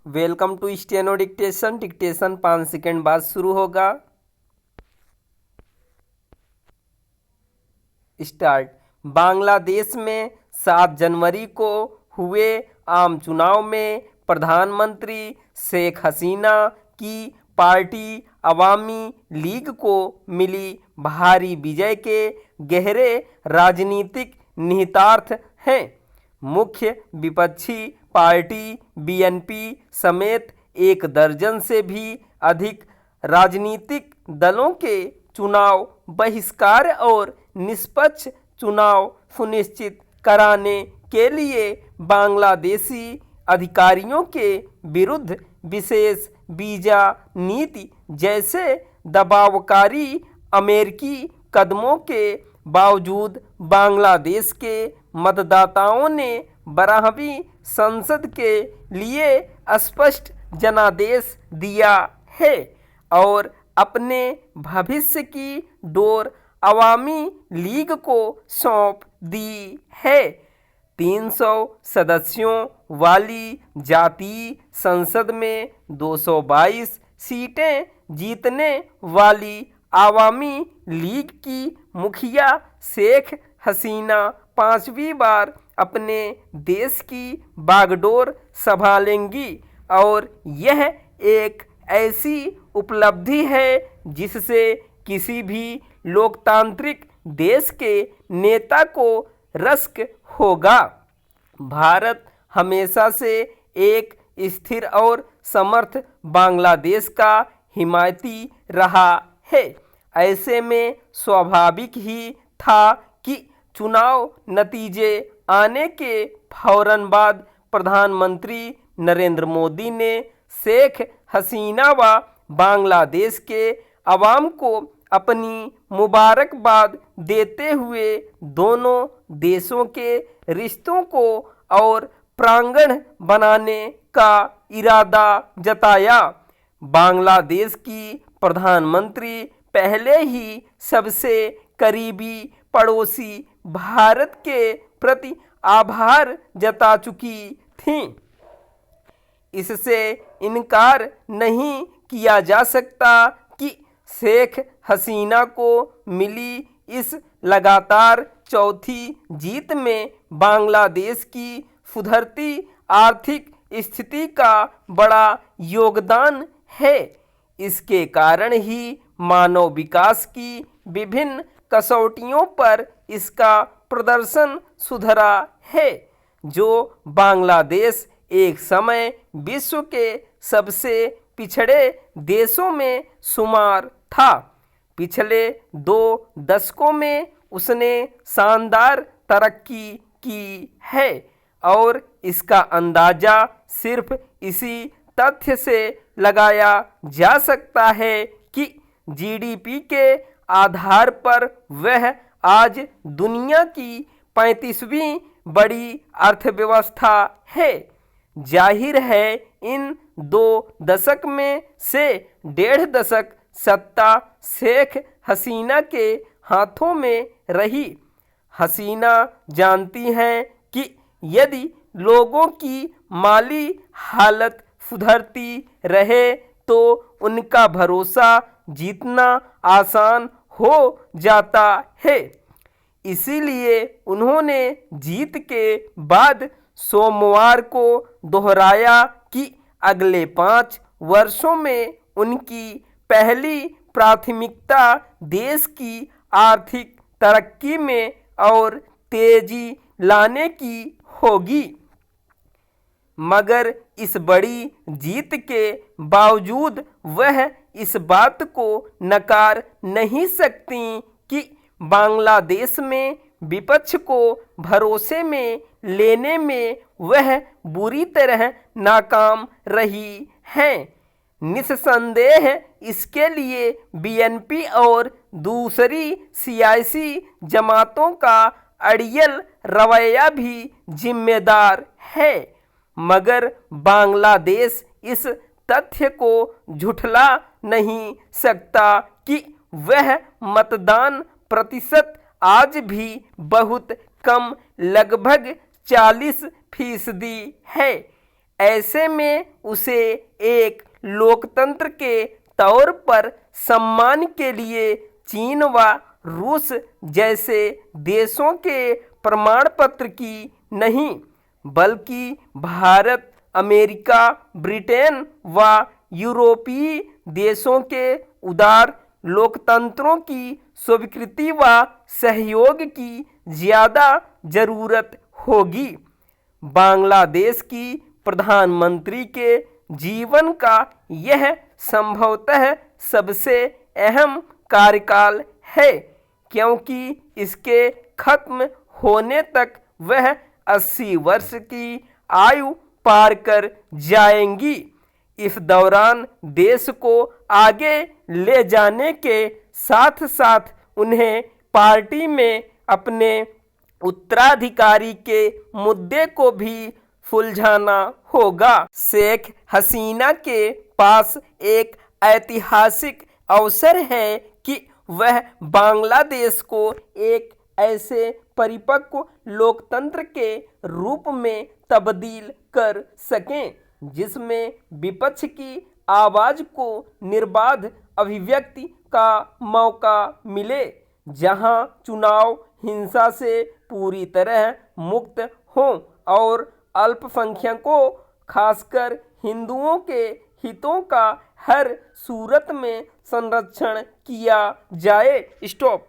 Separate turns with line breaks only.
Welcome to steno dictation. Dictation 5 second बाद शुरू होगा। स्टार्ट। बांग्लादेश में 7 जनवरी को हुए आम चुनाव में प्रधानमंत्री शेख हसीना की पार्टी अवामी लीग को मिली भारी विजय के गहरे राजनीतिक निहितार्थ हैं। मुख्य विपक्षी पार्टी बीएनपी समेत 1 दर्जन से भी अधिक राजनीतिक दलों के चुनाव बहिष्कार और निष्पक्ष चुनाव सुनिश्चित कराने के लिए बांग्लादेशी अधिकारियों के विरुद्ध विशेष वीजा नीति जैसे दबावकारी अमेरिकी कदमों के बावजूद बांग्लादेश के मतदाताओं ने 12वीं संसद के लिए स्पष्ट जनादेश दिया है और अपने भविष्य की डोर अवामी लीग को सौंप दी है। 300 सदस्यों वाली जातीय संसद में 222 सीटें जीतने वाली अवामी लीग की मुखिया शेख हसीना 5वीं बार अपने देश की बागडोर संभालेंगी और यह एक ऐसी उपलब्धि है जिससे किसी भी लोकतांत्रिक देश के नेता को रश्क होगा। भारत हमेशा से एक स्थिर और समर्थ बांग्लादेश का हिमायती रहा है। ऐसे में स्वाभाविक ही था कि चुनाव नतीजे आने के फौरन बाद प्रधानमंत्री नरेंद्र मोदी ने शेख हसीना व बांग्लादेश के अवाम को अपनी मुबारकबाद देते हुए दोनों देशों के रिश्तों को और प्रांगण बनाने का इरादा जताया। बांग्लादेश की प्रधानमंत्री पहले ही सबसे करीबी पड़ोसी भारत के प्रति आभार जता चुकी थीं। इससे इनकार नहीं किया जा सकता कि शेख हसीना को मिली इस लगातार चौथी जीत में बांग्लादेश की सुधरती आर्थिक स्थिति का बड़ा योगदान है। इसके कारण ही मानव विकास की विभिन्न कसौटियों पर इसका प्रदर्शन सुधरा है, जो बांग्लादेश एक समय विश्व के सबसे पिछड़े देशों में शुमार था। पिछले 2 दशकों में उसने शानदार तरक्की की है और इसका अंदाजा सिर्फ इसी तथ्य से लगाया जा सकता है कि जीडीपी के आधार पर वह आज दुनिया की 35वीं बड़ी अर्थव्यवस्था है। जाहिर है इन 2 दशक में से 1.5 दशक सत्ता शेख हसीना के हाथों में रही। हसीना जानती हैं कि यदि लोगों की माली हालत सुधरती रहे तो उनका भरोसा जीतना आसान हो जाता है। इसीलिए उन्होंने जीत के बाद सोमवार को दोहराया कि अगले 5 वर्षों में उनकी पहली प्राथमिकता देश की आर्थिक तरक्की में और तेजी लाने की होगी। मगर इस बड़ी जीत के बावजूद वह इस बात को नकार नहीं सकती कि बांग्लादेश में विपक्ष को भरोसे में लेने में वह बुरी तरह नाकाम रही हैं। निस्संदेह इसके लिए बीएनपी और दूसरी सियासी जमातों का अड़ियल रवैया भी जिम्मेदार है। मगर बांग्लादेश इस तथ्य को झुठला नहीं सकता कि वह मतदान प्रतिशत आज भी बहुत कम लगभग 40% है। ऐसे में उसे एक लोकतंत्र के तौर पर सम्मान के लिए चीन व रूस जैसे देशों के प्रमाण पत्र की नहीं, बल्कि भारत, अमेरिका, ब्रिटेन व यूरोपीय देशों के उदार लोकतंत्रों की स्वीकृति व सहयोग की ज़्यादा ज़रूरत होगी। बांग्लादेश की प्रधानमंत्री के जीवन का यह संभवतः सबसे अहम कार्यकाल है, क्योंकि इसके खत्म होने तक वह 80 वर्ष की आयु पार कर जाएंगी। इस दौरान देश को आगे ले जाने के साथ साथ उन्हें पार्टी में अपने उत्तराधिकारी के मुद्दे को भी सुलझाना होगा। शेख हसीना के पास एक ऐतिहासिक अवसर है कि वह बांग्लादेश को एक ऐसे परिपक्व लोकतंत्र के रूप में तब्दील कर सकें जिसमें विपक्ष की आवाज़ को निर्बाध अभिव्यक्ति का मौका मिले, जहां चुनाव हिंसा से पूरी तरह मुक्त हों और अल्पसंख्यकों खासकर हिंदुओं के हितों का हर सूरत में संरक्षण किया जाए। स्टॉप।